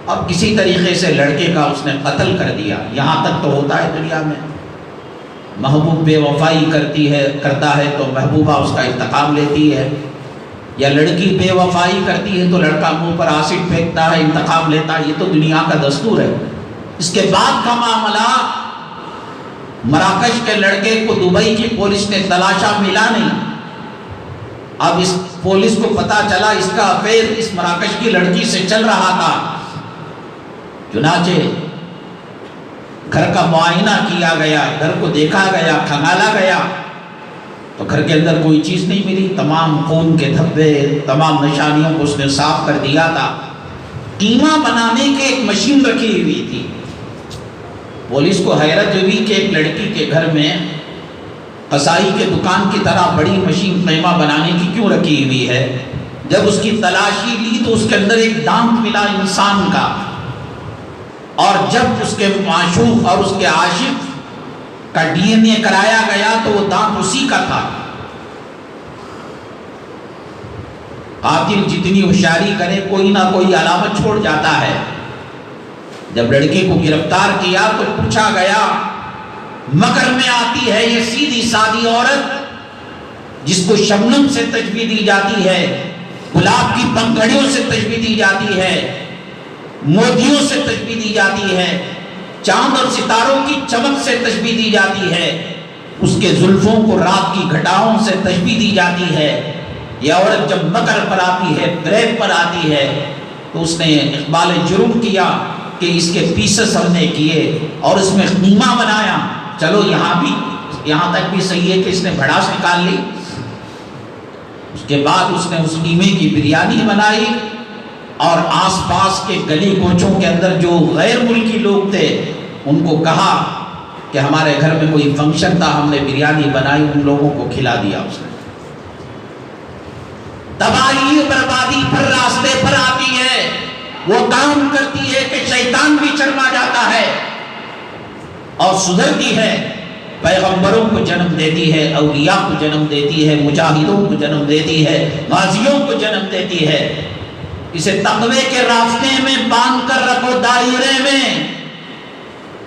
اب کسی طریقے سے لڑکے کا اس نے قتل کر دیا. یہاں تک تو ہوتا ہے دنیا میں. محبوب بے وفائی کرتا ہے تو محبوبہ اس کا انتقام لیتی ہے، یا لڑکی بے وفائی کرتی ہے تو لڑکا منہ پر ایسڈ پھینکتا ہے، انتقام لیتا ہے. یہ تو دنیا کا دستور ہے. اس کے بعد کا معاملہ، مراکش کے لڑکے کو دبئی کی پولیس نے تلاشا، ملا نہیں. اب اس پولیس کو پتا چلا اس کا افیئر اس مراکش کی لڑکی سے چل رہا تھا. چنانچہ گھر کا معائنہ کیا گیا، گھر کو دیکھا گیا، کھنگالا گیا تو گھر کے اندر کوئی چیز نہیں ملی. تمام خون کے دھبے، تمام نشانیوں کو اس نے صاف کر دیا تھا. قیمہ بنانے کی ایک مشین رکھی ہوئی تھی. پولیس کو حیرت ہوئی کہ ایک لڑکی کے گھر میں قصائی کے دکان کی طرح بڑی مشین قیمہ بنانے کی کیوں رکھی ہوئی ہے. جب اس کی تلاشی لی تو اس کے اندر ایک دانت ملا انسان کا، اور جب اس کے معشوق اور اس کے عاشق کا ڈی این اے کرایا گیا تو وہ دانت اسی کا تھا. قاتل جتنی ہوشیاری کرے کوئی نہ کوئی علامت چھوڑ جاتا ہے. جب لڑکے کو گرفتار کیا تو پوچھا گیا، مکر میں آتی ہے یہ سیدھی سادی عورت جس کو شبنم سے تشبیہ دی جاتی ہے، گلاب کی پنکھڑیوں سے تشبیہ دی جاتی ہے، موتیوں سے تشبیہ دی جاتی ہے، چاند اور ستاروں کی چمک سے تشبیہ دی جاتی ہے، اس کے زلفوں کو رات کی گھٹاؤں سے تشبیہ دی جاتی ہے. یہ عورت جب مکر پر آتی ہے، فریب پر آتی ہے تو اس نے اقبال جرم کیا کہ اس کے پیسز ہم نے کیے اور اس میں قیمہ بنایا. چلو یہاں تک بھی صحیح ہے کہ اس نے بھڑاس نکال لی. اس کے بعد اس نے اس قیمے کی بریانی بنائی اور آس پاس کے گلی کوچوں کے اندر جو غیر ملکی لوگ تھے ان کو کہا کہ ہمارے گھر میں کوئی فنکشن تھا، ہم نے بریانی بنائی، ان لوگوں کو کھلا دیا. اس نے تباہی بربادی پر راستے پر آتی ہے، وہ کام کرتی ہے کہ شیطان بھی شرما جاتا ہے اور سدھرتی ہے. پیغمبروں کو جنم دیتی ہے، اولیاء کو جنم دیتی ہے، مجاہدوں کو جنم دیتی ہے، غازیوں کو جنم دیتی ہے. اسے تقوی کے راستے میں باندھ کر رکھو، دائرے میں.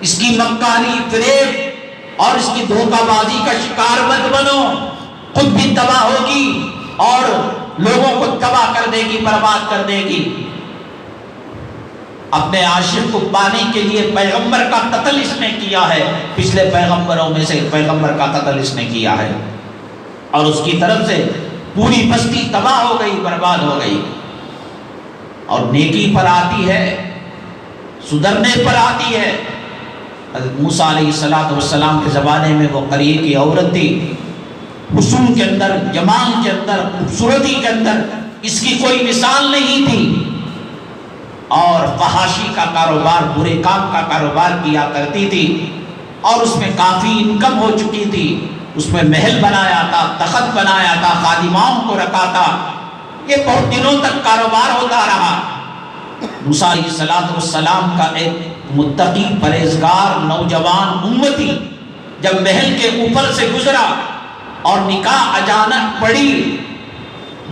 اس کی مکاری، فریب اور اس کی دھوکہ بازی کا شکار مت بنو. خود بھی تباہ ہوگی اور لوگوں کو تباہ کر دے گی، برباد کر دے گی. اپنے عاشق کو پانے کے لیے پیغمبر کا قتل اس نے کیا ہے. پچھلے پیغمبروں میں سے ایک پیغمبر کا قتل اس نے کیا ہے اور اس کی طرف سے پوری بستی تباہ ہو گئی، برباد ہو گئی. اور نیکی پر آتی ہے، سدھرنے پر آتی ہے. حضرت موسیٰ علیہ السلام کے زمانے میں وہ قریے کی عورت تھی، حسن کے اندر، جمال کے اندر، خوبصورتی کے اندر اس کی کوئی مثال نہیں تھی، اور فحاشی کا کاروبار، برے کام کا کاروبار کیا کرتی تھی اور اس میں کافی انکم ہو چکی تھی. اس میں محل بنایا تھا، تخت بنایا تھا، خادماؤں کو رکھا تھا. یہ بہت دنوں تک کاروبار ہوتا رہا. موسیٰ علیہ السلام کا ایک متقی پرہیزگار نوجوان امتی جب محل کے اوپر سے گزرا اور نکاح اچانک پڑی،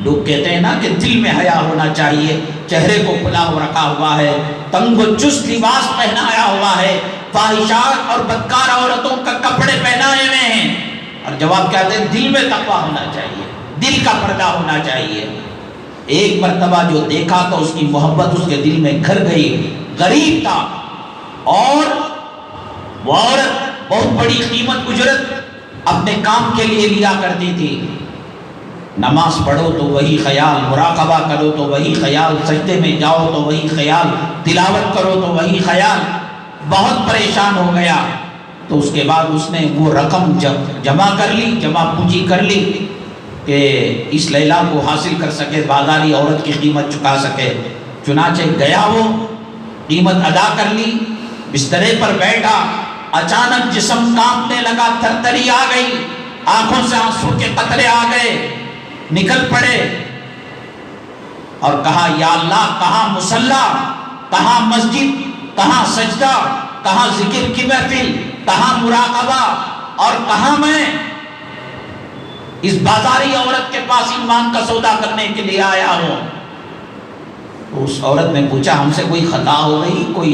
لوگ کہتے ہیں نا کہ دل میں حیا ہونا چاہیے. چہرے کو کھلا ہوا رکھا ہوا ہے، تنگ و چست لباس پہنایا ہوا ہے، فاحشات اور بدکار عورتوں کا کپڑے پہنائے ہوئے ہیں، اور جواب کہتے ہیں دل میں تقویٰ ہونا چاہیے، دل کا پردہ ہونا چاہیے. ایک مرتبہ جو دیکھا تو اس کی محبت اس کے دل میں گھر گئی. غریب تھا اور وہ عورت بہت بڑی قیمت اجرت اپنے کام کے لیے لیا کرتی تھی. نماز پڑھو تو وہی خیال، مراقبہ کرو تو وہی خیال، سجدے میں جاؤ تو وہی خیال، تلاوت کرو تو وہی خیال. بہت پریشان ہو گیا تو اس کے بعد اس نے وہ رقم جمع کر لی، جمع پونجی کر لی کہ اس لیلا کو حاصل کر سکے، بازاری عورت کی قیمت چکا سکے. چنانچہ گیا، وہ قیمت ادا کر لی، بسترے پر بیٹھا. اچانک جسم کانپنے لگا، تھرتھری آ گئی، آنکھوں سے آنسو کے قطرے آ گئے، نکل پڑے اور کہا یا اللہ، کہاں مصلی، کہاں مسجد، کہاں سجدہ، کہاں ذکر کی محفل، کہاں مراقبہ، اور کہاں میں اس بازاری عورت کے پاس ایمان کا سودا کرنے کے لیے آیا ہوں. اس عورت نے پوچھا ہم سے کوئی خطا ہو گئی، کوئی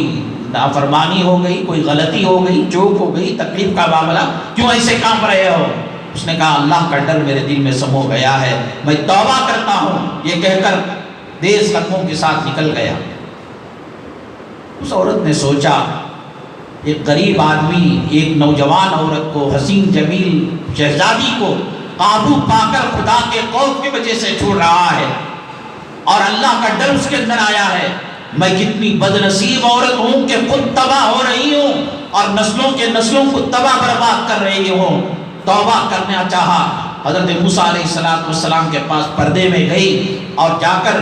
نافرمانی ہو گئی، کوئی غلطی ہو گئی، چوک ہو گئی، تکلیف کا معاملہ، کیوں ایسے کام رہے ہو؟ اس نے کہا اللہ کا ڈر میرے دل میں سمو گیا ہے، میں توبہ کرتا ہوں، یہ کہہ کر تیز قدموں کے ساتھ نکل گیا۔ اس عورت نے سوچا ایک غریب آدمی ایک نوجوان عورت کو، حسین جمیل شہزادی کو قابو پا کر خدا کے خوف کی وجہ سے چھوڑ رہا ہے اور اللہ کا ڈر اس کے اندر آیا ہے، میں کتنی بد نصیب عورت ہوں کہ خود تباہ ہو رہی ہوں اور نسلوں کے نسلوں کو تباہ برباد کر رہی ہوں۔ توبہ کرنا چاہا، حضرت موسیٰ علیہ السلام کے پاس پردے میں گئی اور جا کر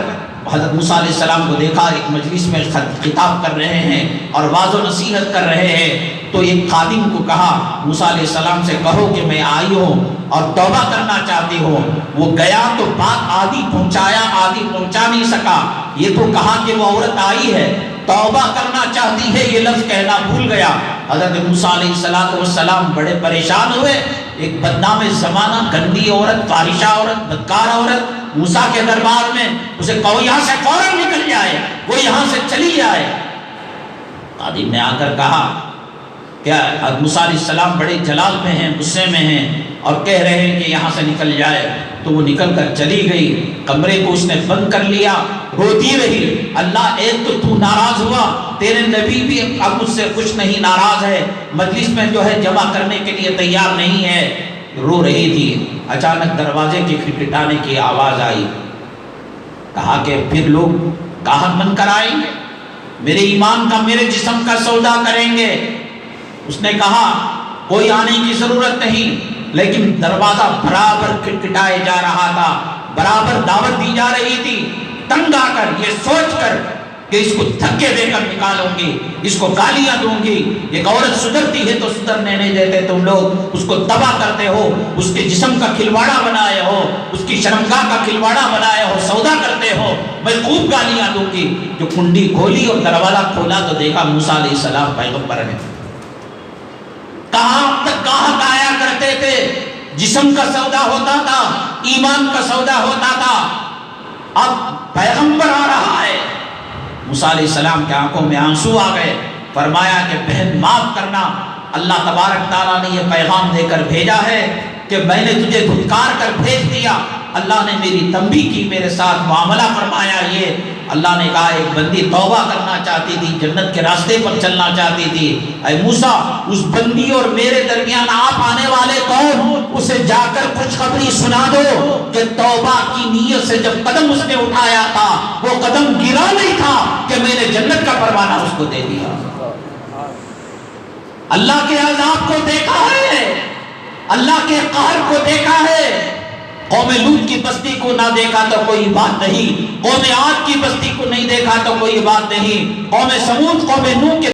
حضرت موسیٰ علیہ السلام کو دیکھا ایک مجلس میں خطاب کر رہے ہیں اور واعظ و نصیحت کر رہے ہیں، تو ایک خادم کو کہا موسیٰ علیہ السلام سے کہو کہ میں آئی ہوں اور توبہ کرنا چاہتی ہوں۔ وہ گیا تو بات آدھی پہنچایا، آدھی پہنچا نہیں سکا، یہ تو کہا کہ وہ عورت آئی ہے، توبہ کرنا چاہتی ہے یہ لفظ کہنا بھول گیا۔ حضرت موسیٰ علیہ السلام بڑے پریشان ہوئے، ایک بدنام زمانہ، گندی عورت، فاحشہ عورت، بدکار عورت موسیٰ کے دربار میں، اسے کہو یہاں سے فوراً نکل جائے، وہ یہاں سے چلی جائے۔ خادم نے آ کر کہا کیا حضرت موسیٰ علیہ السلام بڑے جلال میں ہیں، غصے میں ہیں اور کہہ رہے ہیں کہ یہاں سے نکل جائے، تو وہ نکل کر چلی گئی، کمرے کو اس نے بند کر لیا، روتی رہی، اللہ ایک تو ناراض ہوا، تیرے نبی بھی اب مجھ سے کچھ نہیں ناراض ہے، مجلس میں جو ہے جمع کرنے کے لیے تیار نہیں ہے، رو رہی تھی۔ اچانک دروازے کے کھٹکھٹانے کی آواز آئی، کہا کہ پھر لوگ گاہک بن کر آئیں گے، میرے ایمان کا، میرے جسم کا سودا کریں گے۔ اس نے کہا کوئی آنے کی ضرورت نہیں، لیکن دروازہ برابر کھٹکھٹائے جا رہا تھا، برابر دعوت دی جا رہی تھی۔ تنگ آ کر یہ سوچ کر کہ اس کو دھکے دے کر نکالوں گی، اس کو گالیاں دوں گی، ایک عورت سدھرتی ہے تو سدھرنے نہیں دیتے تم لوگ، اس کو تباہ کرتے ہو، اس کے جسم کا کھلواڑا بنائے ہو، اس کی شرمگاہ کا کھلواڑا بنائے ہو، سودا کرتے ہو، میں خوب گالیاں دوں گی۔ جو کنڈی کھولی اور دروازہ کھولا تو دیکھا موسیٰ علیہ السلام پیغمبر ہیں۔ کہاں تک گاہک آیا کرتے تھے، جسم کا سودا ہوتا تھا، ایمان کا سودا ہوتا تھا، اب پیغمبر آ رہا ہے۔ موسیٰ علیہ السلام کے آنکھوں میں آنسو آ گئے، فرمایا کہ بہن معاف کرنا، اللہ تبارک تعالیٰ نے یہ پیغام دے کر بھیجا ہے کہ میں نے تجھے دھتکار کر بھیج دیا، اللہ نے میری تنبیہ کی، میرے ساتھ معاملہ فرمایا۔ یہ اللہ نے کہا ایک بندی توبہ کرنا چاہتی تھی، جنت کے راستے پر چلنا چاہتی تھی، اے موسیٰ اس بندی اور میرے درمیان آپ آنے والے کون، اسے جا کر خوشخبری سنا دو کہ توبہ کی نیت سے جب قدم اس نے اٹھایا تھا وہ قدم گرا نہیں تھا کہ میں نے جنت کا پروانہ اس کو دے دیا۔ اللہ کے عذاب کو دیکھا ہے، اللہ کے قہر کو دیکھا ہے، قوم لوط کی بستی کو نہ دیکھا تو کوئی بات نہیں، قوم عاد کی بستی کو نہیں دیکھا تو کوئی بات نہیں، قوم سمود، قوم نوح کے